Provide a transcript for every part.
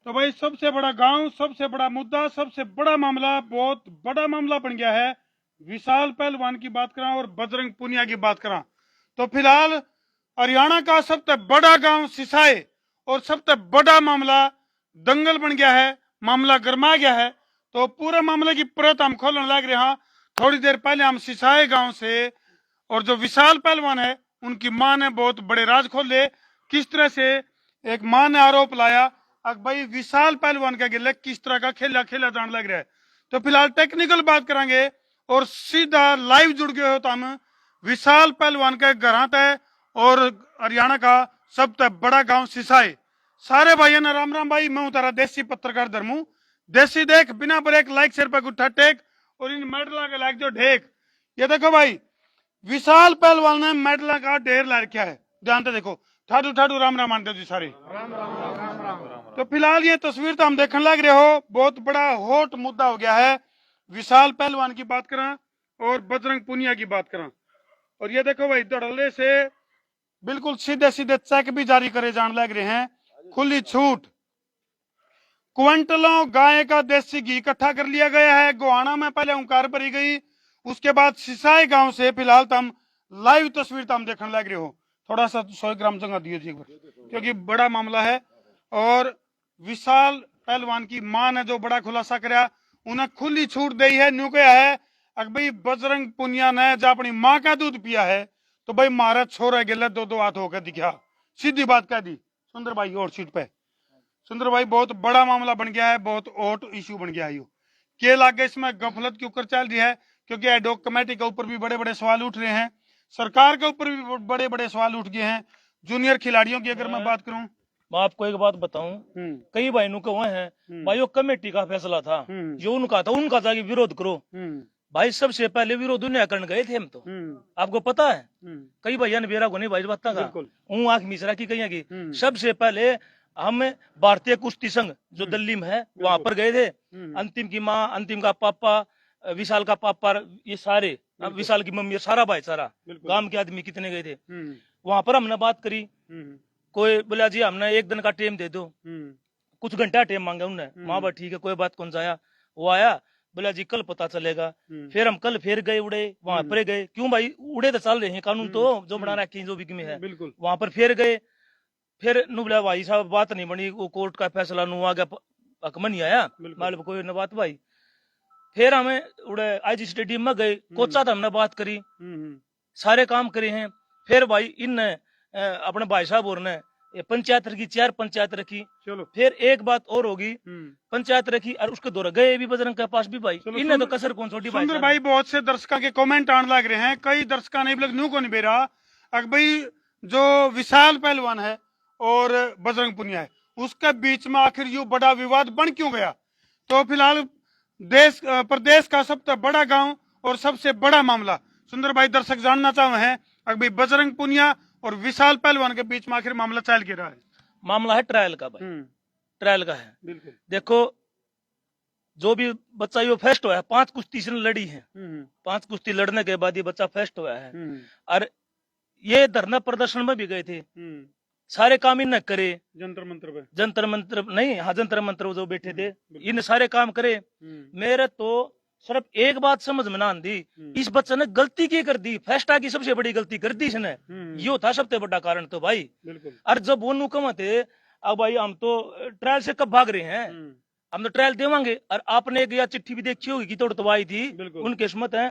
तो भाई सबसे बड़ा गांव, सबसे बड़ा मुद्दा, सबसे बड़ा मामला, बहुत बड़ा मामला बन गया है। विशाल पहलवान की बात करा और बजरंग पुनिया की बात करा तो फिलहाल हरियाणा का सबसे बड़ा गांव सिसाई और सबसे बड़ा मामला दंगल बन गया है, मामला गर्मा गया है। तो पूरे मामले की परत हम खोलने लग रहे हैं। थोड़ी देर पहले हम सिसाई गांव से और जो विशाल पहलवान है उनकी मां ने बहुत बड़े राज खोले। किस तरह से एक मां ने आरोप लाया भाई विशाल पहलवान का गिले किस तरह का खेला खेला जाने लग रहा है। तो फिलहाल टेक्निकल बात करेंगे और सीधा लाइव जुड़ गए हो तो हम विशाल पहलवान का घर आता है और हरियाणा का सबसे बड़ा गांव सिसाई। सारे भाइयों ने राम राम भाई, मैं हूं तारा देसी पत्रकार धर्मू। देसी देख बिना ब्रेक लाइक शेयर पर गुट्ठा टेक और इन मेडल के लाइक जो ढेक। ये देखो भाई विशाल पहलवान ने मेडल का ढेर ला रखा है, ध्यान से देखो। ठाडू ठाडू राम राम मानते जी सारे। तो फिलहाल ये तस्वीर तो हम देखने लग रहे हो, बहुत बड़ा हॉट मुद्दा हो गया है। विशाल पहलवान की बात करें और बजरंग पुनिया की बात करें और ये देखो भाई धड़ल्ले से बिल्कुल सीधे सीधे चेक भी जारी करे जाने लग रहे हैं। खुली छूट, क्विंटलों गाय का देसी घी इकट्ठा कर लिया गया है। गोहाना में पहले ओंकार भरी गई, उसके बाद सिसाई गांव से फिलहाल तम लाइव तस्वीर तम देखने लग रहे हो। थोड़ा सा 100 ग्राम जगह दिए जी क्योंकि बड़ा मामला है। और विशाल पहलवान की मां ने जो बड़ा खुलासा कराया, उन्हें खुली छूट दी है। न्यू क्या है अगर भाई बजरंग पुनिया ने जब अपनी मां का दूध पिया है तो भाई मारा छोरा गिले दो दो हाथ होकर दिखा, सीधी बात कह दी सुंदर भाई। और सीट पे सुंदर भाई बहुत बड़ा मामला बन गया है, बहुत हॉट इश्यू बन गया है। यो के लागे इसमें गफलत के ऊपर चल रही है क्योंकि एडोक कमेटी के ऊपर भी बड़े बड़े सवाल उठ रहे हैं, सरकार के ऊपर भी बड़े बड़े सवाल उठ गए हैं। जूनियर खिलाड़ियों की अगर मैं बात करूं, मैं आपको एक बात बताऊं, कई भाई नु कहे हैं भाई वो कमेटी का फैसला था, जो उनका था उनका जाके विरोध करो। भाई सबसे पहले विरोध उन्हें करने गए थे हम तो, आपको पता है। कई भैया ने बेरा को नहीं भाई बता का आंख मिश्रा की कही की सबसे पहले हम भारतीय कुश्ती संघ जो दिल्ली में है वहां पर गए थे। अंतिम की माँ, अंतिम का पापा, विशाल का पापा, ये सारे विशाल की मम्मी, सारा भाईचारा गांव के आदमी कितने गए थे वहां पर। हमने बात करी, कोई बोला जी हमने एक दिन का टाइम दे दो, कुछ घंटा टाइम मांगा उन्होंने। माँ बात ठीक है कोई बात कौन जाया, वो आया बोला जी कल पता चलेगा। फिर हम कल फिर गए उड़े वहां पर गए, क्यों भाई उड़े तो चल रहे हैं कानून तो जो बना रखे जो भी में है। वहां पर फिर गए, फिर नु बोला भाई साहब बात नहीं बनी, वो कोर्ट का फैसला नु आ गया, हकम नहीं आया मालूम कोई न बात भाई। फिर हमें उड़े आईजी स्टेडियम में गए, कोचा था हमने बात करी, सारे काम करे हैं। फिर भाई इन अपने भाई साहब और ने पंचायत रखी, 4 पंचायत रखी। चलो फिर एक बात और होगी, पंचायत रखी और उसके दौरान गए भी बजरंग के पास भी भाई, इनने तो कसर कौन छोटी भाई। सुंदर भाई बहुत से दर्शकों के कमेंट आने लग रहे हैं, कई दर्शकों ने न्यू को नहीं बेरा अगर भाई जो विशाल पहलवान है और बजरंग पुनिया है उसके बीच में आखिर यू बड़ा विवाद बन क्यों गया। तो फिलहाल देश प्रदेश का सबसे बड़ा गांव और सबसे बड़ा मामला सुंदर भाई दर्शक जानना चाहे हैं अगर भाई बजरंग पुनिया और विशाल पहलवान के बीच में आखिर मामला चल के रहा है। मामला है ट्रायल का भाई, ट्रायल का है। बिल्कुल देखो जो भी बच्चा ये फर्स्ट हुआ है, 5 कुश्ती से लड़ी है, 5 कुश्ती लड़ने के बाद ये बच्चा फर्स्ट हुआ है। और ये धरना प्रदर्शन में भी गए थे, सारे काम इन करे, जंतर मंत्र नहीं, हाँ जंतर मंत्र जो बैठे थे इन सारे काम करे। मेरे तो सिर्फ एक बात समझ में ना आती, इस बच्चे ने गलती की कर दी, फर्स्ट की सबसे बड़ी गलती कर दी इसने, यो था सबसे बड़ा कारण तो भाई। और जब वो नुकम थे अब भाई हम तो ट्रायल से कब भाग रहे हैं, हम तो ट्रायल देवांगे। और आपने एक या चिट्ठी भी देखी होगी कि तोड़ तो आई थी, उन किस्मत है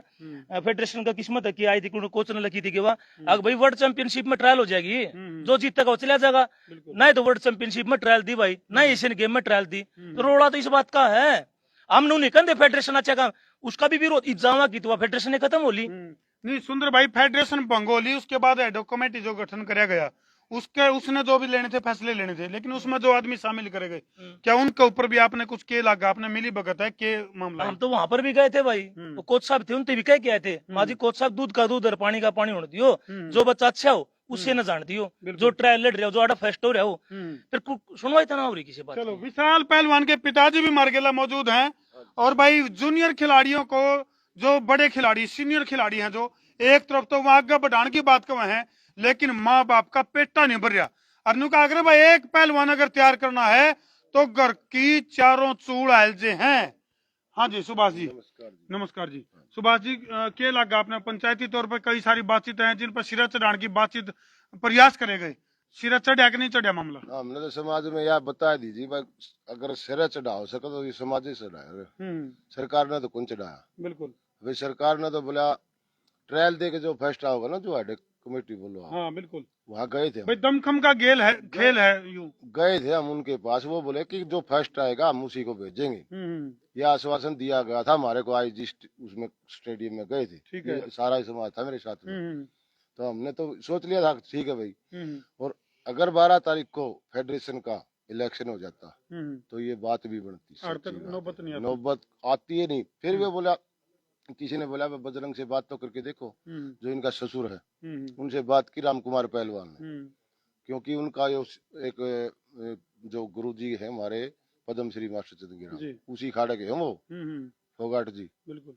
फेडरेशन का किस्मत है कि आई थी, कोच ने लिखी थी कि वह अगर भाई वर्ल्ड चैंपियनशिप में ट्रायल हो जाएगी, जो जीतेगा वो चला जाएगा। नहीं तो वर्ल्ड चैंपियनशिप में ट्रायल दी भाई, ना एशियन गेम में ट्रायल दी, तो रोड़ा तो इस बात का है। हमने नहीं कहते फेडरेशन अच्छा काम, उसका भी विरोध इजामा की तो फेडरेशन ने खत्म होली नहीं। सुंदर भाई फेडरेशन भंग होली, उसके बाद एडोक कमेटी जो गठन कराया गया उसके उसने जो भी लेने थे फैसले लेने थे, लेकिन उसमें जो आदमी शामिल करे गए क्या उनके ऊपर भी आपने कुछ के लगा, आपने मिली भगत है के मामला। हम तो वहां पर भी गए थे भाई, वो कोच साहब थे उनसे भी कह के आए थे माजी कोच साहब दूध का दूध और पानी का पानी होने दियो, जो बच्चा अच्छा हो उससे न जान दियो, जो ट्रायल लड़ रहे हो, जो आड़ा फर्स्ट हो रहे हो, फिर सुनवाई था ना हो रही किसी बात। चलो विशाल पहलवान के पिताजी भी मार्गेला मौजूद हैं और भाई जूनियर खिलाड़ियों को जो बड़े खिलाड़ी सीनियर खिलाड़ी हैं जो एक तरफ तो वहां आगे बढ़ाने की बात कर है, लेकिन माँ बाप का पेटा नहीं भर रहा। अरनु का अगर भाई एक पहलवान अगर तैयार करना है तो घर की चारों चूड़ आयल जे हैं। हाँ जी सुभाष जी, नमस्कार जी। सुभाष जी, क्या लगा आपने पंचायती तौर पर कई सारी बातचीत हैं जिन पर सिरा चढ़ाने की बातचीत प्रयास करे गए, सिरा चढ़ा कि नहीं चढ़ा मामला? हमने तो समाज में यह बता दीजिए भाई, अगर सिरा चढ़ा हो सके तो ये समाज ही चढ़ाया। सरकार ने तो कौन चढ़ाया? बिल्कुल। भाई सरकार ने तो बोला ट्रायल दे के जो फैसला होगा ना, जो हेड कमेटी बोलो, हाँ बिल्कुल। वहाँ गए थे भाई दमखम का गेल है, खेल है यूं। गए थे हम उनके पास, वो बोले कि जो फर्स्ट आएगा हम उसी को भेजेंगे। यह आश्वासन दिया गया था हमारे को। आई जिस उसमें स्टेडियम में गए थे, ठीक है। सारा ही समाज था मेरे साथ में। तो हमने तो सोच लिया था ठीक है भाई। और अगर 12 तारीख को फेडरेशन का इलेक्शन हो जाता तो ये बात भी बनती, नौबत आती है नहीं। फिर भी बोला, किसी ने बोला बजरंग से बात तो करके देखो, जो इनका ससुर है उनसे बात की, राम कुमार पहलवान ने, क्योंकि उनका एक जो गुरुजी है हमारे पद्मश्री मास्टर चंद्रगिरी, उसी खाड़े के हम वो फोगाट जी। बिल्कुल।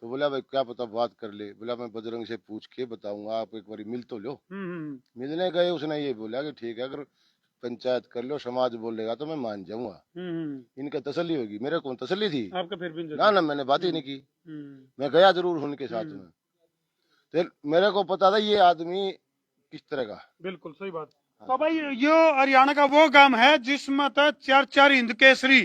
तो बोला भाई क्या पता बात कर ले। बोला मैं बजरंग से पूछ के बताऊंगा, आप एक बार मिल तो लो। मिलने गए, उसने ये बोला कि ठीक है, अगर पंचायत कर लो, समाज बोलेगा तो मैं मान जाऊंगा। इनका तसल्ली होगी, मेरे को तसल्ली थी आपका फिर भी ना, मैंने बात ही नहीं की। मैं गया जरूर उनके साथ में, तो मेरे को पता था ये आदमी किस तरह का। बिल्कुल सही बात। तो भाई यो हरियाणा का वो गांव है जिसमें तो चार हिंद केसरी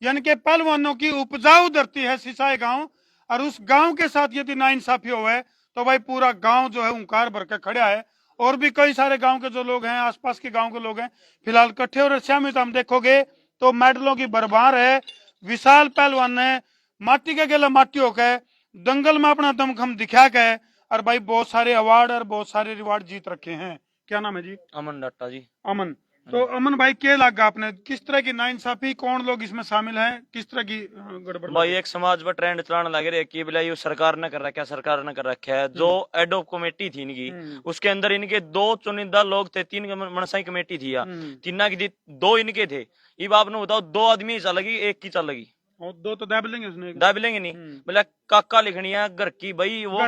यानी के पहलवानों की उपजाऊ धरती है सिसाई गांव। और उस गांव के साथ यदि नाइंसाफी हो है तो भाई पूरा गांव जो है हुंकार भर के खड़ा है। और भी कई सारे गांव के जो लोग हैं, आसपास के गांव के लोग हैं, फिलहाल इकट्ठे और शामिल। हम देखोगे तो मेडलों की भरमार है। विशाल पहलवान ने माटी के गेला माटी होकर दंगल में अपना दमखम दिखा के और भाई बहुत सारे अवार्ड और बहुत सारे रिवार्ड जीत रखे हैं। क्या नाम है जी? अमन डट्टा जी। अमन। तो अमन भाई क्या लगा आपने, किस तरह की नाइंसाफी, कौन लोग इसमें शामिल हैं, किस तरह की गड़बड़? भाई एक समाज पर ट्रेंड चलाने लगे रहे कि बोला ये सरकार ने कर रखा है, सरकार ने कर रखा है। जो एडोप कमेटी थी इनकी, उसके अंदर इनके 2 चुनिंदा लोग थे, 3 मनसाई कमेटी थी या तीना की 2 इनके थे। अब आपने बताओ 2 आदमी चलेगी, 1 की चलेगी? और 2 तो दाब लेंगे उसने, दाब लेंगे नहीं। बोला काका लिखनी है घर की, भाई वो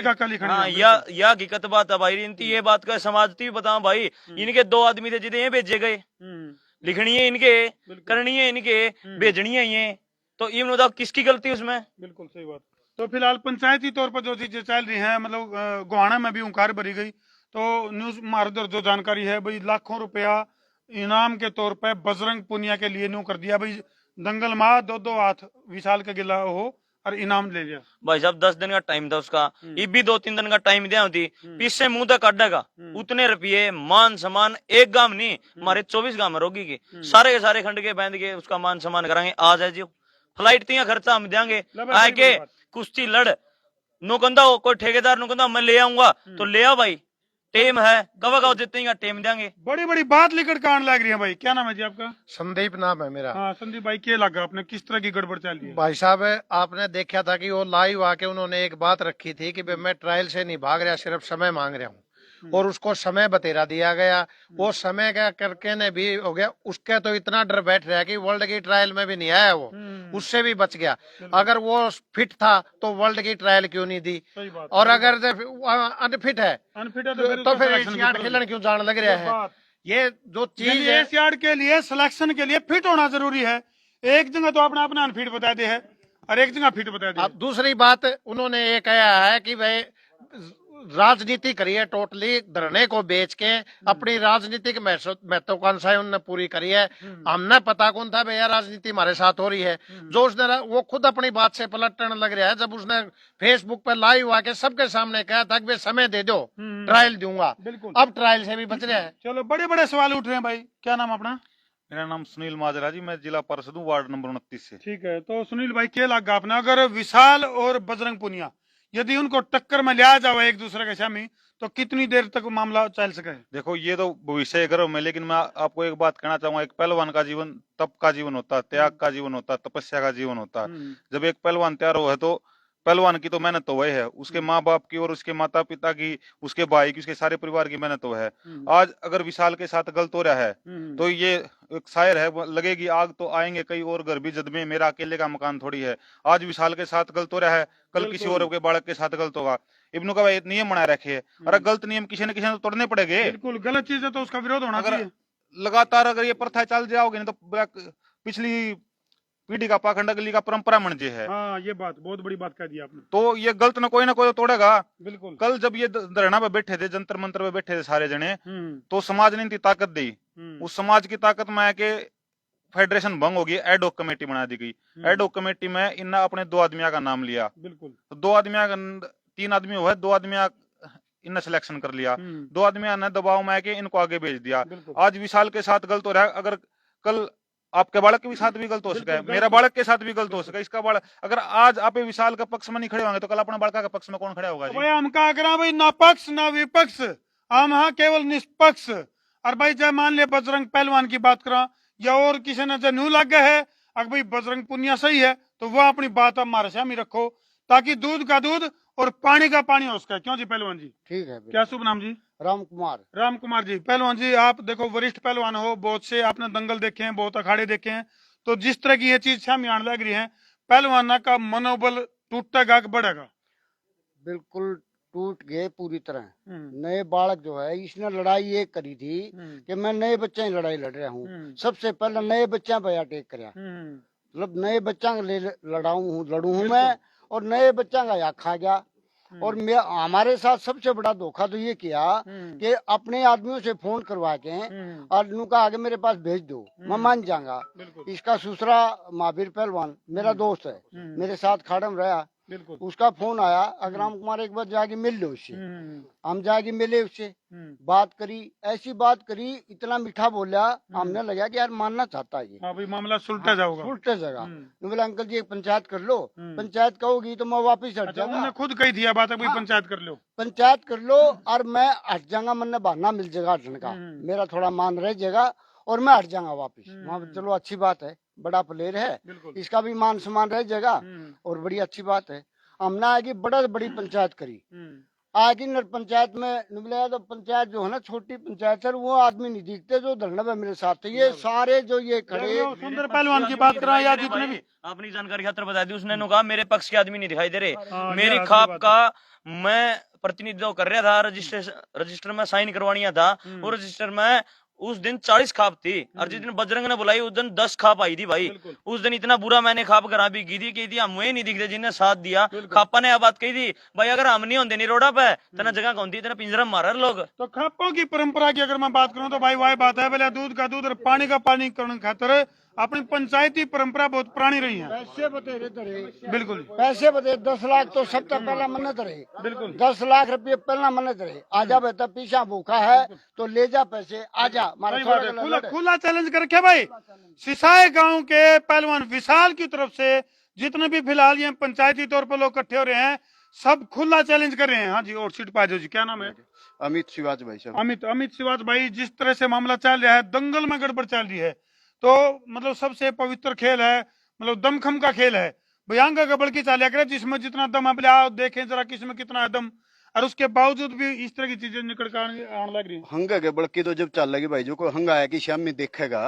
काका लिखनी है। या हकीकत बात है भाई। इनती ये बात का समाज थी बताओ भाई, इनके 2 आदमी थे जिन्हें भेजे गए, लिखनी है इनके, करनी है इनके, भेजनी है ये। तो ये बताओ किसकी गलती उसमें? बिल्कुल सही बात। तो फिलहाल पंचायती तौर पर जो चीजें चल रही हैं, मतलब गोहाना में भी हुंकार भरी गई। तो न्यूज मार्दर जो जानकारी है भाई, लाखों रुपया इनाम के तौर पर बजरंग पुनिया के लिए न्यू कर दिया भाई। दंगल मार 2 हाथ विशाल का गिला हो और इनाम ले लिया भाई साहब। 10 दिन का टाइम था उसका, इब भी 2-3 दिन का टाइम दिया होती, पीछे मुंह तक काटेगा। उतने रुपये मान सम्मान एक गांव नहीं, हमारे 24 गांव में रोगी के सारे के सारे खंड के बांध के उसका मान सम्मान कराएंगे। आ जाए जो फ्लाइट तीन खर्चा हम देंगे, आके कुश्ती लड़ नुकंदा हो, कोई ठेकेदार नुकंदा मैं ले आऊंगा तो ले आओ भाई, टेम है कवा गाँव जितने का टेम देंगे। बड़ी बड़ी बात लेकर कान लग रही है भाई। क्या नाम है जी आपका? संदीप नाम है मेरा। हाँ संदीप भाई, क्या लगा आपने, किस तरह की गड़बड़ चल रही है? भाई साहब आपने देखा था कि वो लाइव आके उन्होंने एक बात रखी थी कि मैं ट्रायल से नहीं भाग रहा, सिर्फ समय मांग रहा हूँ। और उसको समय बतेरा दिया गया, वो समय का करके ने भी हो गया। उसके तो इतना डर बैठ रहा है कि वर्ल्ड की ट्रायल में भी नहीं आया वो, उससे भी बच गया। अगर वो फिट था तो वर्ल्ड की ट्रायल क्यों नहीं दी? और अगर अनफिट है तो फिर एशियाड खेलने क्यों जाने लग रहा है? ये जो चीज है, एशियाड के लिए सिलेक्शन के लिए फिट होना जरूरी है। एक जगह तो आपने अपना अनफिट बता दिया है और एक जगह फिट बता दिया। अब दूसरी बात उन्होंने ये कहा है कि भाई राजनीति करिए, टोटली धरने को बेच के अपनी राजनीतिक महत्वाकांक्षाएं उन्होंने पूरी करी है। हमने पता कौन था भैया राजनीति हमारे साथ हो रही है। जो उसने वो खुद अपनी बात से पलटने लग रहा है, जब उसने फेसबुक पर लाइव आके सबके सामने कहा था कि समय दे दो, ट्रायल दूंगा। अब ट्रायल से भी बच रहा है। चलो बड़े बड़े सवाल उठ रहे हैं भाई। क्या नाम अपना? मेरा नाम सुनील माजरा जी, मैं जिला पार्षद हूँ, वार्ड नंबर 29 से। ठीक है, तो सुनील भाई क्या लगा आपने, अगर विशाल और बजरंग पुनिया यदि उनको टक्कर में लिया जाओ एक दूसरे के सामने तो कितनी देर तक मामला चल सके? देखो ये तो भविष्य गर्व में, लेकिन मैं आपको एक बात कहना चाहूंगा, एक पहलवान का जीवन तप का जीवन होता है, त्याग का जीवन होता है, तपस्या का जीवन होता है। जब एक पहलवान तैयार हो है तो पहलवान की तो मेहनत तो वही है, उसके माँ बाप की और उसके माता पिता की, उसके भाई की, उसके सारे परिवार की मेहनत तो है। आज अगर विशाल के साथ गलत हो रहा है तो ये एक शायर है, लगेगी आग तो आएंगे कई और घर भी जद में, मेरा अकेले का मकान थोड़ी है। आज विशाल के साथ गलत हो रहा है, कल किसी और के बालक के साथ गलत होगा। इब्नू का भाई नियम बनाए रखे है, अरे गलत नियम किसी न किसी तो तोड़ने पड़ेंगे। बिल्कुल, गलत चीज है तो उसका विरोध होना चाहिए। लगातार अगर ये प्रथा चल जाओगे ना तो पिछली पीढ़ी का पाखंड अगली का परंपरा मन जे है। हाँ, ये बात बहुत बड़ी बात कह दी आपने। तो ये गलत ना कोई तो तोड़ेगा। बिल्कुल। कल जब ये धरना पे बैठे थे, जंतर मंतर पे बैठे थे सारे जने, तो समाज ने इनकी ताकत दी। उस समाज की ताकत में के फेडरेशन भंग होगी, एडॉक कमेटी बना दी गई। एडॉक कमेटी में इन अपने 2 आदमियों का नाम लिया। बिल्कुल। तो 2 आदमियों का 3 आदमी हुआ, 2 आदमियों इनने सिलेक्शन कर लिया। 2 आदमियों ने दबाव में के इनको आगे भेज दिया। आज विशाल के साथ गलत हो रहा है, अगर कल आपके बालक के साथ भी गलत हो सका है, मेरा बालक के साथ भी गलत हो सका, इसका बालक अगर आज आप विशाल के पक्ष में नहीं खड़े होंगे तो कल अपने बालका के पक्ष में कौन खड़ा होगा? भाई हम कहा करा भाई, ना पक्ष ना विपक्ष, हम हाँ केवल निष्पक्ष। और भाई जब मान लिया बजरंग पहलवान की बात करा या और किसी ने जो न्यू लग है, अगर भाई बजरंग पुनिया सही है तो वह अपनी बात हमारे सामने रखो, ताकि दूध का दूध और पानी का पानी हो सके। क्यों जी पहलवान जी? ठीक है। क्या शुभ नाम जी? राम कुमार। राम कुमार जी। पहलवान जी, आप देखो वरिष्ठ पहलवान हो, बहुत से आपने दंगल देखे हैं, बहुत अखाड़े देखे हैं, तो जिस तरह की ये चीज सामने आने लग रही है, पहलवाना का मनोबल टूटेगा कि बढ़ेगा? बिल्कुल टूट गए पूरी तरह। नए बालक जो है, इसने लड़ाई ये करी थी कि मैं नए बच्चे की लड़ाई लड़ रहा हूँ। सबसे पहले नए बच्चा पे अटैक कराया, मतलब नए बच्चा लड़ू हूँ मैं, और नए बच्चा का या खा गया। और मैं हमारे साथ सबसे बड़ा धोखा तो ये किया कि अपने आदमियों से फोन करवा के और उनका आगे मेरे पास भेज दो, मैं मान जाऊंगा। इसका दूसरा महावीर पहलवान मेरा दोस्त है, मेरे साथ खाड़म रहा, उसका फोन आया, अग्राम कुमार एक बार जाके मिल लो उससे। हम जाके मिले उससे, बात करी, ऐसी बात करी, इतना मीठा बोला, हमने लगा कि यार मानना चाहता है ये। हाँ भाई, मामला सुलटा जाएगा। सुलटे जगह बोला अंकल जी एक पंचायत कर लो। पंचायत कहोगी तो मैं वापिस हट जाऊंगा। उन्होंने खुद कही थी बात, अभी पंचायत कर लो, पंचायत कर लो और मैं हट जाऊंगा, मन बहाना मिल जाएगा हटन का, मेरा थोड़ा मान रह जाएगा और मैं हट जाऊंगा वापिस। चलो अच्छी बात है, बड़ा प्लेयर है, इसका भी मान सम्मान रह जाएगा और बड़ी अच्छी बात है। हमने आगे बड़ी पंचायत करी, आगे नर पंचायत में निकला तो पंचायत जो है ना, छोटी पंचायत है, वो आदमी नहीं दिखते जो धरना में मेरे साथ थे। ये सारे जो ये खड़े सुंदर पहलवान की बात करा या जितने भी अपनी जानकारी खातर बता दी, उसने कहा मेरे पक्ष के आदमी नहीं दिखाई दे रहे। मेरी खाप का मैं प्रतिनिधित्व कर रहा था, रजिस्टर में साइन करवानिया था, और रजिस्टर में उस दिन 40 खाप थी, और जिस दिन बजरंग ने बुलाई उस दिन 10 खाप आई थी भाई। उस दिन इतना बुरा मैंने खाप करा भी की थी, हम वही नहीं दिखते जिन्हें साथ दिया। खापा ने यह बात कही थी भाई, अगर हम नहीं होते नहीं रोडा पे तना जगह कौन थी, तना पिंजरा मारा लोग। तो खापों की परंपरा की अगर मैं बात करूं तो भाई वही बात है, पहले दूध का दूध और पानी का पानी करने खातर अपनी पंचायती परंपरा बहुत पुरानी रही है। पैसे बतेरे धरे, बिल्कुल पैसे बतेरे 10 लाख तो सब तक पहला मन्नत रहे, बिल्कुल 10 लाख रुपये पहला मन्नत रहे। आजा बेटा पीछा भूखा है तो ले जा पैसे, आजा। खुला चैलेंज करके भाई सिसाई गांव के पहलवान विशाल की तरफ से जितने भी फिलहाल ये पंचायती तौर पर लोग इकट्ठे हो रहे हैं, सब खुला चैलेंज कर रहे हैं। हाँ जी, और सीट पा जी, क्या नाम है? अमित शिवाज भाई साहब। अमित शिवाज भाई, जिस तरह से मामला चल रहा है, दंगल में गड़बड़ चल रही है, तो मतलब सबसे पवित्र खेल है, मतलब दमखम का खेल है, भयंकर गड़बड़ की चालिया करे, जिसमें जितना दम आप देखें जरा किसमें कितना है दम, और उसके बावजूद भी इस तरह की चीजें निकल कर आने लग रही। हंगा के बड़की तो जब चल लगी भाई, जो कोई हंगा है कि शाम में देखेगा,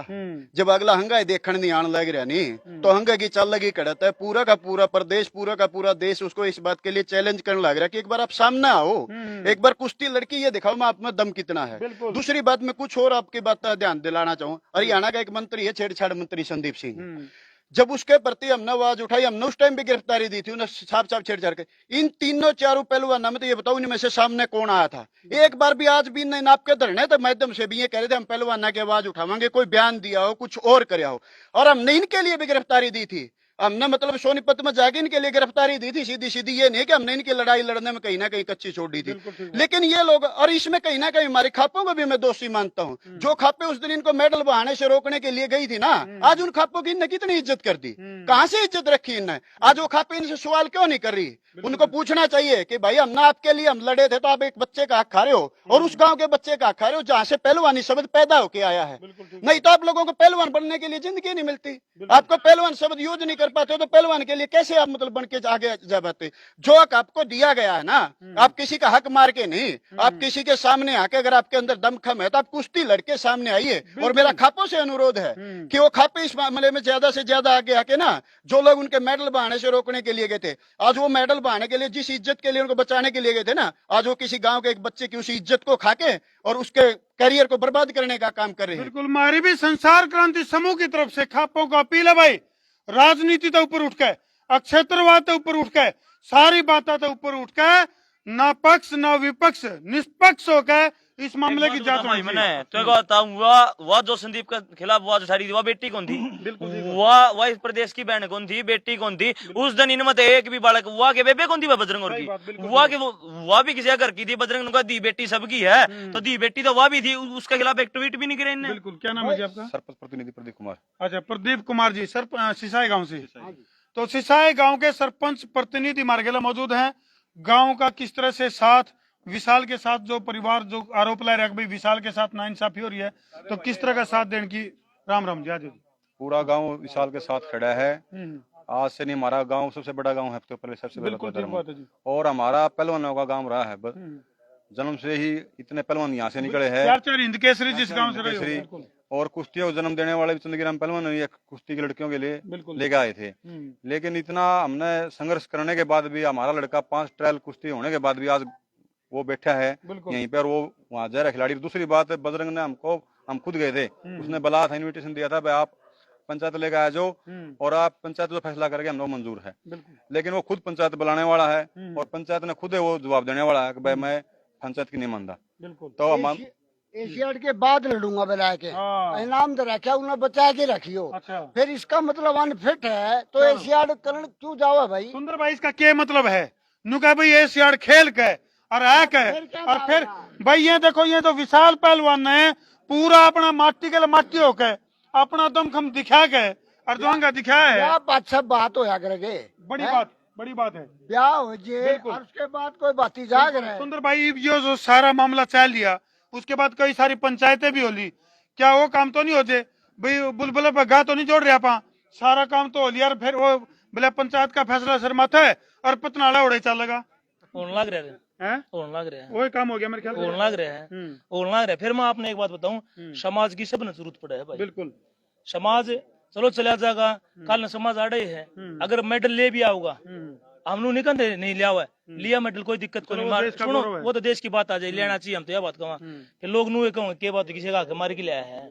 जब अगला हंगा देखने नहीं आने लग रहा नहीं, तो हंगा की चल लगी कड़ता है। पूरा का पूरा प्रदेश, पूरा का पूरा देश उसको इस बात के लिए चैलेंज करने लग रहा है कि एक बार आप सामने आओ, एक बार कुश्ती लड़की ये दिखाओ मैं आप में दम कितना है। दूसरी बात में कुछ और आपकी बात ध्यान दिलाना चाहूँ, हरियाणा का एक मंत्री है छेड़छाड़ मंत्री संदीप सिंह, जब उसके प्रति हमने आवाज उठाई, हमने उस टाइम भी गिरफ्तारी दी थी, उन्हें साफ साफ छेड़छाड़ के। इन तीनों चारों पहलवानों में तो ये बताओ इनमें से सामने कौन आया था? एक बार भी आज भी इन आपके धरने के माध्यम से भी ये कह रहे थे हम पहलवाना की आवाज उठावांगे, कोई बयान दिया हो, कुछ और कराया हो, और हमने इनके लिए भी गिरफ्तारी दी थी। हमने मतलब सोनीपत में जाके इनके लिए गिरफ्तारी दी थी, सीधी सीधी, ये नहीं कि हमने इनकी लड़ाई लड़ने में कहीं ना कहीं कच्ची छोड़ दी थी। लेकिन ये लोग, और इसमें कहीं ना कहीं हमारे खापों को भी मैं दोषी मानता हूँ। जो खापे उस दिन इनको मेडल बहाने से रोकने के लिए गई थी ना, आज उन खापों की इनने कितनी इज्जत कर दी, कहाँ से इज्जत रखी इनने? आज वो खापे इनसे सवाल क्यों नहीं कर रही? उनको पूछना चाहिए कि भाई हमने आपके लिए हम लड़े थे, तो आप एक बच्चे का हक खा रहे हो, और उस गांव के बच्चे का हक खा रहे हो जहां से पहलवानी शब्द पैदा होके आया है। नहीं तो आप लोगों को पहलवान बनने के लिए जिंदगी नहीं मिलती, आपको पहलवान शब्द यूज नहीं कर पाते हो, तो पहलवान के लिए कैसे आप मतलब बन के आगे जा पाते? जो हक आपको दिया गया है ना, आप किसी का हक मार के नहीं, आप किसी के सामने आके, अगर आपके अंदर दमखम है तो आप कुश्ती लड़के सामने आइए। और मेरा खापों से अनुरोध है कि वो खापे इस मामले में ज्यादा से ज्यादा आगे आके ना, जो लोग उनके मेडल बहाने से रोकने के लिए गए थे, आज वो मेडल बहाने के लिए, जिस इज्जत के लिए उनको बचाने के लिए गए थे ना, आज वो किसी गांव के एक बच्चे की उस इज्जत को खाके और उसके करियर को बर्बाद करने का काम कर रहे हैं। बिल्कुल हमारी भी संसार क्रांति समूह की तरफ से खापों को अपील है भाई, राजनीति तो ऊपर उठ के, अक्षेत्रवाद तो ऊपर उठ के, सारी बातें तो ऊपर उठ के, ना पक्ष ना विपक्ष, निष्पक्ष होकर इस मामले की जांच होनी मैंने चाहिए। तो कहता हूँ वह जो संदीप के खिलाफ आवाज उठा रही थी, वह बेटी कौन थी? वह इस प्रदेश की बहन कौन थी? बेटी कौन थी? उस दिन इनमें तो एक भी बालक, वह के बेबे कौन थी? वह बजरंग और की वह भी किसी घर की थी। बजरंग का दी बेटी सबकी है, तो दी बेटी तो वह भी थी, उसके खिलाफ एक ट्वीट भी नहीं करे इनने। बिल्कुल। क्या नाम है जी आपका? सरपंच प्रतिनिधि प्रदीप कुमार। अच्छा, प्रदीप कुमार जी, सर सिसाई गांव से। तो सिसाई गांव के सरपंच प्रतिनिधि मार्गेला मौजूद हैं। गांव का किस तरह से साथ, विशाल के साथ जो परिवार जो आरोप ला रहा है भाई विशाल के साथ नाइंसाफी हो रही है, तो किस तरह का साथ देने की? राम राम जी। आज पूरा गांव विशाल के साथ खड़ा है। आज से नहीं, हमारा गांव सबसे बड़ा गांव है, तो पहले सबसे बड़ा, और हमारा पहलवानों का गांव रहा है। जन्म से ही इतने पहलवान यहाँ से निकले हैं। चार हिंद केसरी जिस गांव से रहे हो। और कुश्तियों को जन्म देने वाले चंद्रगिराम पहलवान कुश्ती की लड़कियों के लिए लेके आए थे। लेकिन इतना हमने संघर्ष करने के बाद भी, हमारा लड़का 5 ट्रायल कुश्ती होने के बाद भी आज वो बैठा है यहीं पर, वो वहाँ जा रहा खिलाड़ी। दूसरी बात, बजरंग ने हम खुद गए थे, उसने बुलाया था, इन्विटेशन दिया था, भाई आप पंचायत लेकर आ जाओ और आप पंचायत जो फैसला करके हम लोग मंजूर है। लेकिन वो खुद पंचायत बुलाने वाला है और पंचायत ने खुद वो जवाब देने वाला है कि भाई मैं पंचायत की नहीं मानता। तो हम एशियाड के बाद लड़ूंगा बुला के, इनाम तो रखा उन्हें बचा के रखियो। अच्छा, फिर इसका मतलब अनफिट है तो एशियाड करण क्यों जाओ भाई? सुंदर भाई इसका क्या मतलब है? नुका भाई एशियाड खेल के और आक है, और फिर भाई ये देखो, ये तो विशाल पहलवान ने पूरा अपना माटी के माटी होके अपना दमखम दिखा के अर्जुन दिखाया है। अच्छा बात हो करेंगे, बड़ी बात है। ब्याह हो जे और उसके बाद कोई बाती जाग रहा है। सुंदर भाई ये जो सारा मामला चल लिया, उसके बाद कई सारी पंचायतें भी होली, क्या वो काम तो नहीं होते भाई? बुलबुल पर गा तो नहीं जोड़ रहे आप? सारा काम तो हो लिया, फिर वो बोले पंचायत का फैसला सर माथा है और पतनाड़ा उड़े चलेगा। होने लग रहा है, होने लग रहा है, वही काम हो गया मेरे ख्याल से। होने लग रहा है, होने लग रहा है। फिर मैं आपने एक बात बताऊं, समाज की सब जरूरत पड़ा है भाई। बिल्कुल। समाज चलो चला जाएगा, कल समाज आ रही है, अगर मेडल ले भी आओगा, हम लोग निकलते नहीं लिया हुआ है, लिया मेडल कोई दिक्कत को नहीं। सुनो, वो तो देश की बात आ जाए, लेना चाहिए, हम तो यह बात कहूँ कि लोग नु कहूँ के बात किसी का हमारे के लिए है,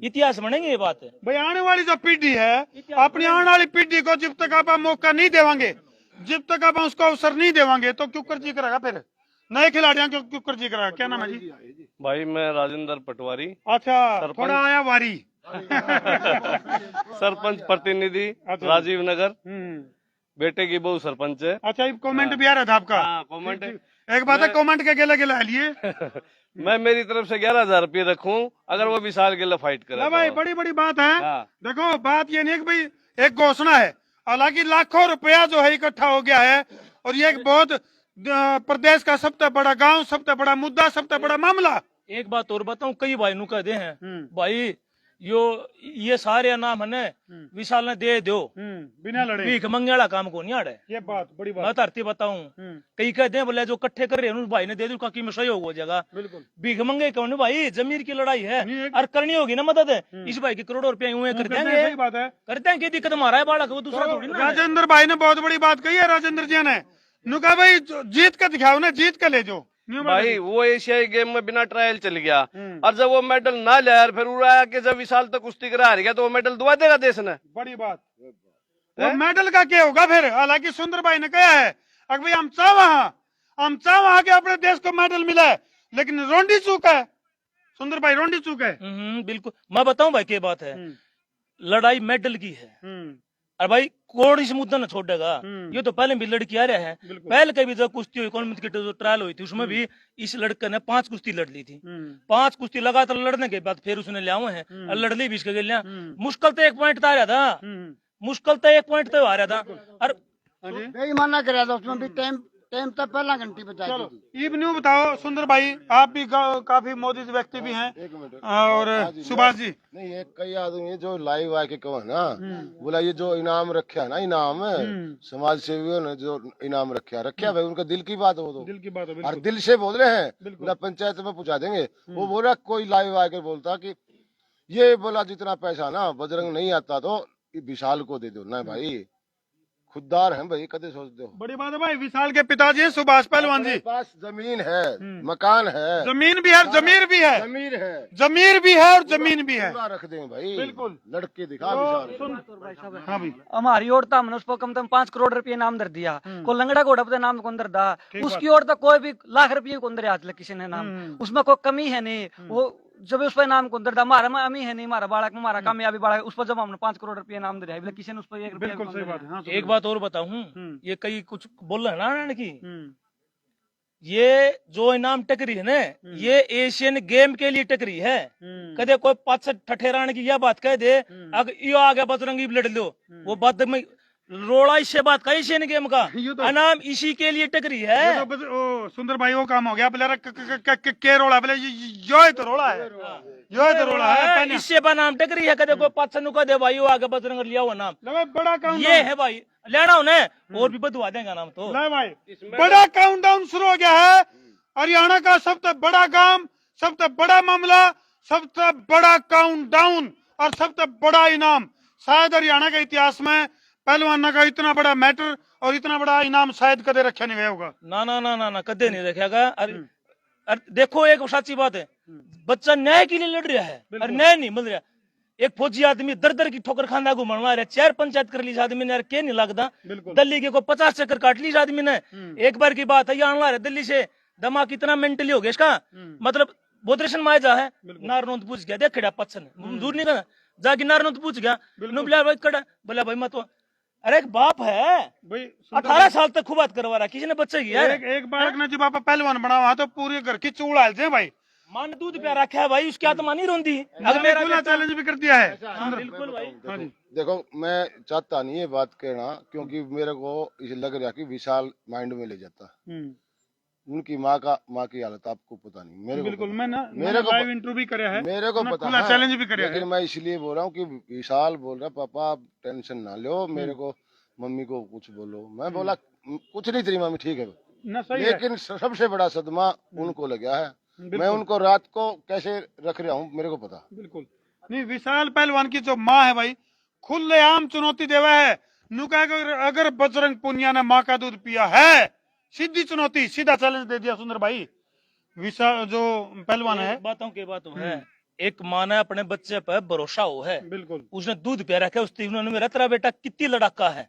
इतिहास बनेंगे ये बात है भाई। आने वाली जो पीढ़ी है, अपनी आने वाली पीढ़ी को जब तक आप मौका नहीं देवांगे, जब तक आप उसको अवसर नहीं देवांगे, तो क्यों कर जी करेगा? फिर नए खिलाड़ियों क्यों कर जी करेगा? क्या नाम है जी? भाई मैं राजेंद्र पटवारी। अच्छा, थोड़ा आया वारी। सरपंच प्रतिनिधि राजीव नगर, बेटे की बहू सरपंच है। अच्छा, कमेंट भी आ रहा था आपका? कमेंट एक बात है, कमेंट के गेला गेला लिए मैं मेरी तरफ से 11,000 रुपये रखूं अगर वो विशाल के लिए फाइट करे। भाई बड़ी बड़ी बात है। देखो बात ये नहीं है कि भाई एक घोषणा है, हालांकि लाखों रुपया जो है इकट्ठा हो गया है, और ये एक बहुत प्रदेश का सबसे बड़ा गांव, सबसे बड़ा मुद्दा, सबसे बड़ा मामला। एक बात और बताऊं, कई भाई नु कहते हैं भाई ये सारे नाम है विशाल ने दे दो, बिना लड़े, भीख मंगे वाला काम को नहीं आड़े। ये बात बड़ी बात मैं धरती बताऊं, कई कहते हैं बोले जो इकट्ठे कर रहे हैं भाई ने दे दो, काकी में सहयोग हो जाएगा। बिल्कुल। भीख मंगे कौन भाई? जमीर की लड़ाई है और करनी होगी ना मदद। इस भाई की करोड़ों रुपया यूं कर देंगे, सही बात है, करते हैं। कि दिक्कत हमारा है बालक, वो दूसरा थोड़ी ना। राजेंद्र भाई ने बहुत बड़ी बात कही है, राजेंद्र जी ने नुका भाई जीत के दिखाओ ना, जीत के ले जाओ भाई। वो एशियाई गेम में बिना ट्रायल चल गया, और जब वो मेडल ना लिया, फिर उड़ाया कि जब विशाल तक कुश्ती करा गया तो वो मेडल दुआ देगा देश ने। बड़ी बात। वो मेडल का क्या होगा फिर? हालांकि सुंदर भाई ने कहा है अगर भाई हम चाह के अपने देश को मेडल मिला है, लेकिन रोंडी चूक है सुंदर भाई, रोंडी चूक है। बिल्कुल। मैं बताऊं भाई क्या बात है, लड़ाई मेडल की है, और भाई कौन इस मुद्दा न छोड़ेगा? ये तो पहले भी लड़की आ रहा है, पहले कभी जब कुश्ती हुई, कौन की जो ट्रायल हुई थी, उसमें भी इस लड़के ने 5 कुश्ती लड़ ली थी। 5 कुश्ती लगातार लड़ने के बाद फिर उसने ले आए हैं, और लड़ ली भी इसके लिया। मुश्किल तो 1 पॉइंट आ रहा था, मुश्किल तो 1 पॉइंट तो आ रहा था, और बेईमाना कराया था उसमें भी। टाइम तक पहला घंटी बचा दी। ईब न्यू बताओ सुंदर भाई, आप भी काफी मोदी व्यक्ति भी हैं, और सुभाष जी नहीं, एक कई आदमी जो लाइव आके कहो ना, बोला ये जो इनाम रखा है ना, इनाम समाज सेवियों ने जो इनाम रखा भाई, उनका दिल की बात हो, दिल की बात है, और दिल से बोल रहे हैं, बोला पंचायत में पूछा देंगे। वो बोला कोई लाइव आके बोलता कि ये बोला जितना पैसा ना बजरंग नहीं आता तो विशाल को दे दो ना भाई, खुददार हैं भाई, कदे सोचते हो। बड़ी बात है भाई, विशाल के पिताजी हैं सुभाष पहलवान जी। अपने पास जमीन है, मकान है, जमीन भी है, जमीर भी है, जमीन है, जमीर भी है और जमीन भी है। पूरा रख दें भाई, बिल्कुल। लड़के दिखा तो विशाल। सुन, हाँ भाई, हमारी ओर तो हमने उसको कम से कम 5 करोड़ रुपये नाम दर दिया। को लंगड़ा घोड़ा पे नाम को अंदर दा, ठीक उसकी ओर तो कोई भी लाख रुपये को अंदर हाथ किसी ने नाम, उसमें कोई कमी है नहीं। वो जब उस पर नाम को अंदर दा, हमारा में अमी है नहीं, हमारा बालक में हमारा कामयाबी बालक, उस पर जब हमने 5 करोड़ रुपये नाम दिया है, किसी ने उस पर 1 रुपया बिल्कुल सही बात है। हाँ, एक बात और बताऊं, ये कई कुछ बोल रहे हैं ना नारायण की, हम्म, ये जो इनाम टकरी है ना, ये एशियन गेम के लिए टकरी है। कदे कोई 5 ठठेरान की यह बात कह दे, अगर यो आ गया बजरंगी लड़ लो, वो बात में रोड़ा इससे बात का एशियन गेम का ये तो- इनाम इसी के लिए टकरी ये है। तो बस ओ सुंदर भाई वो काम हो गया पहले के रोड़ा पहले यो ही तो रोड़ा है, यो ही तो रोड़ा है पहले। इससे बा नाम टकरी है, कदे कोई 5 नु कह दे भाई वो आगे बजरंग लिया हुआ नाम, ले भाई बड़ा काउंट ये है भाई लेना उन्हें, और भी बदवा देगा नाम तो। ले भाई बड़ा काउंटडाउन शुरू हो गया है। हरियाणा का सबसे बड़ा काम, सबसे बड़ा मामला, सबसे बड़ा काउंटडाउन और सबसे बड़ा इनाम। शायद हरियाणा के इतिहास में पहलवाना का इतना बड़ा मैटर और इतना बड़ा इनाम शायद कदे रखा नहीं गया होगा। ना ना ना ना ना कदे नहीं रखेगा। अरे देखो एक सच्ची बात है, बच्चा न्याय के लिए लड़ रहा है और न्याय नहीं मिल रहा। एक फौजी आदमी दर दर की ठोकर खाना घूमने वाला, 4 पंचायत कर ली आदमी ने, यार के नहीं लगता। दिल्ली के को 50 चक्कर काट ली आदमी ने। एक बार की बात है, ये आने दिल्ली से दिमाग कितना मेंटली हो गया इसका, मतलब बोधरेशन मायजा है। नारनोद पूछ गया, देख खड़ा पत्थर दूर नहीं करना, जाके नारनोद पूछ गया, बोला भाई कड़ा, बोला भाई मत। अरे एक बाप है भाई 18 साल तक खूब बात करवा रहा किसी ने बच्चे की यार। एक बालक ने जब आप पहलवान बना हुआ तो पूरे घर की चूड़ आए थे भाई। मान दूध प्या रखा है भाई, उसकी आत्मा नहीं रोंदी। अगर मेरा खुला चैलेंज भी कर दिया है। बिल्कुल भाई। हाँ जी। देखो मैं चाहता नहीं ये बात कहना, क्योंकि मेरे को इसे लग रहा कि विशाल माइंड में ले जाता। उनकी माँ की हालत आपको पता नहीं, मेरे बिल्कुल को मैं ना मेरे को लाइव इंटरव्यू भी कराया है, मेरे को मैं पता खुला है, चैलेंज भी कराया है। लेकिन मैं इसलिए बोल रहा हूँ कि विशाल बोल रहा पापा आप टेंशन ना लो, मेरे को मम्मी को कुछ बोलो। मैं बोला कुछ नहीं, तेरी मम्मी ठीक है, ना सही है। लेकिन सबसे बड़ा सदमा उनको लगा है। मैं उनको रात को कैसे रख रहा हूँ मेरे को पता। बिल्कुल नहीं, विशाल पहलवान की जो माँ है भाई, खुलेआम चुनौती देवा है। नु कहा अगर बजरंग पुनिया ने माँ का दूध पिया है, सीधी चुनौती, सीधा चैलेंज दे दिया सुंदर भाई। विशाल जो पहलवान है, बातों है, एक माँ ने अपने बच्चे पर भरोसा हो है, बिल्कुल उसने दूध पिया रखा है, उसने उन्होंने मेरा तेरा बेटा कितनी लड़ाका है,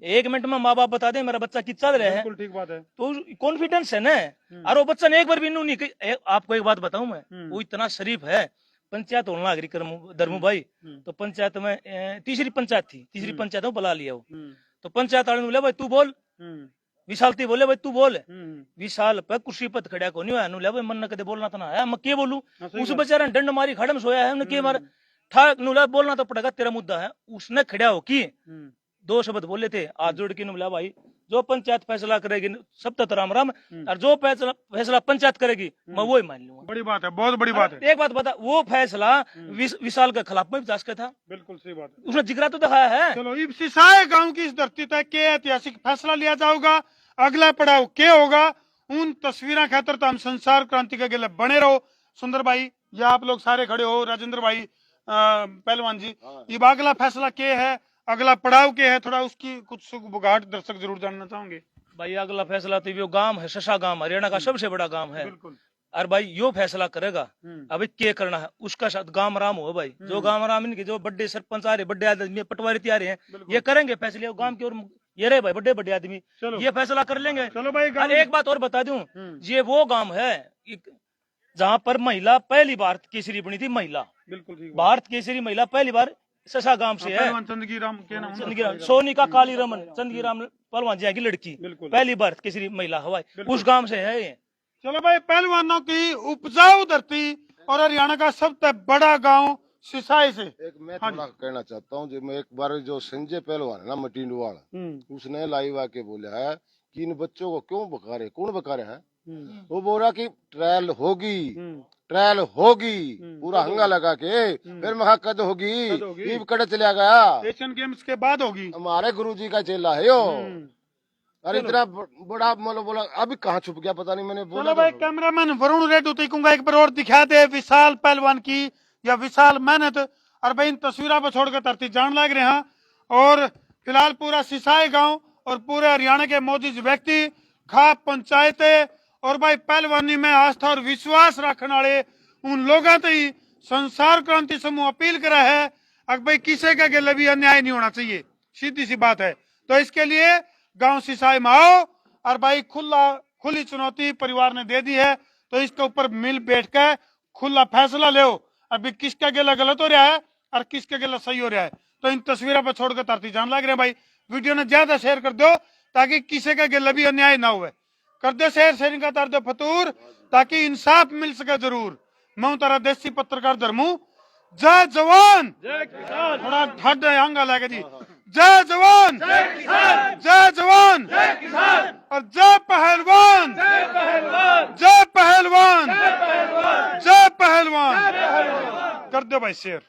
1 मिनट में माँ बाप बता दे मेरा बच्चा कितना रहा है, बिल्कुल ठीक बात है। तो कॉन्फिडेंस है ना। और वो बच्चा ने एक बार भी नहीं आपको एक बात बताऊं मैं, वो इतना शरीफ है। पंचायत होने लग रही धर्मू भाई, तो पंचायत में तीसरी पंचायत थी, तीसरी पंचायत में बुला लिया वो, तो पंचायत वाले ने बोला भाई तू बोल, विशाल ती बोले भाई तू बोल। विशाल पे कुर्सी पर खड़ा को नहीं आया, भाई मन न कदे बोलना तो ना आया, मैं के बोलूं। उस बेचारे डंड मारी खड़े में सोया है, उन्हें के मार ठाक नुला बोलना तो पड़ेगा, तेरा मुद्दा है। उसने खड़ा हो की 2 शब्द बोले थे, हाथ जोड़ के बोला भाई जो पंचायत फैसला करेगी सब तो राम राम, और जो फैसला पंचायत करेगी मैं वो ही मान लूंगा। बड़ी बात है, बहुत बड़ी बात है। एक बात बता, वो फैसला विशाल के खिलाफ में विकास का था, बिल्कुल सही बात है। उसने जिगरा तो दिखाया है। चलो इस सिसाए गांव की इस धरती तक के ऐतिहासिक फैसला लिया जाएगा, अगला पड़ाव क्या होगा, उन तस्वीरों खातर तो हम संसार क्रांति के लिए बने रहो। सुंदर भाई या आप लोग सारे खड़े हो, राजेंद्र भाई, पहलवान जी, ये अगला फैसला क्या है, अगला पड़ाव क्या है, थोड़ा उसकी कुछ बुगाहट दर्शक जरूर जानना चाहोगे। भाई अगला फैसला तो वो गांव है, शशा गांव हरियाणा का सबसे बड़ा गांव है, बिल्कुल। और भाई यो फैसला करेगा अभी क्या करना है, उसका शायद गांव राम हो भाई, जो गांव राम इनके जो बड़े सरपंच आ रहे, बड़े आदमी पटवारी तैयार हैं, ये करेंगे फैसले गांव के, और ये रहे भाई बड़े बड़े आदमी, ये फैसला कर लेंगे। चलो भाई और एक बात और बता दूं, ये वो गांव है जहाँ पर महिला पहली बार केसरी बनी थी, महिला बिल्कुल ठीक, भारत केसरी महिला पहली बार शशा गांव से है। चंदगी राम के नाम, चंदगीराम सोनिका काली रमन चंदगीराम पहलवान जी की लड़की, पहली बार केसरी महिला हवाई उस गांव से है ये। चलो भाई पहलवानों की उपजाऊ धरती और हरियाणा का सबसे बड़ा गांव सिसाई से। एक मैं थोड़ा कहना चाहता हूँ, जो मैं एक बार जो संजय पहलवान है ना मटिंडवाल, उसने लाइव आके बोला है कि इन बच्चों को क्यों बका रहे, कौन बका रहे हैं, वो बोल रहा कि ट्रायल होगी, ट्रायल होगी, पूरा हंगा लगा के, फिर महा कद होगी, कड़े चला गया, एशियन गेम्स के बाद होगी। हमारे गुरुजी का चेला है यो। अरे इतना बड़ा मतलब बोला, अभी कहाँ छुप गया पता नहीं, मैंने बोला। चलो भाई कैमरामैन वरुण रेड्डी को एक बार और दिखा दे विशाल पहलवान की या विशाल मेहनत, और भाई इन तस्वीरों पर छोड़कर धरती जान लग रहे हैं। और फिलहाल पूरा सिसाई गांव और पूरे हरियाणा के मोदी व्यक्ति, खाप पंचायतें और भाई पहलवानी में आस्था और विश्वास रखने वाले उन लोगों से ही संसार क्रांति समूह अपील करा है कि भाई किसी का गले भी अन्याय नहीं होना चाहिए, सीधी सी बात है। तो इसके लिए गांव सिसाई में आओ और भाई खुली चुनौती परिवार ने दे दी है, तो इसके ऊपर मिल बैठ कर खुला फैसला ले। अभी किसका गला गलत हो रहा है और किसका गला सही हो रहा है, तो इन तस्वीरों पर छोड़कर धरती जान लग रहे हैं। भाई वीडियो ने ज्यादा शेयर कर दो ताकि किसी का गला भी अन्याय ना हुए। कर दो शेयर का कर दो फतूर ताकि इंसाफ मिल सके जरूर। मैं तारा देसी पत्रकार धर्मू। जय जवान जय किसान, थोड़ा ढाड आंगा लगे जी। जय जवान जय किसान, जय जवान जय किसान और जय पहलवान, जय पहलवान, जय पहलवान, जय पहलवान, जय पहलवान। कर दो भाई शेयर।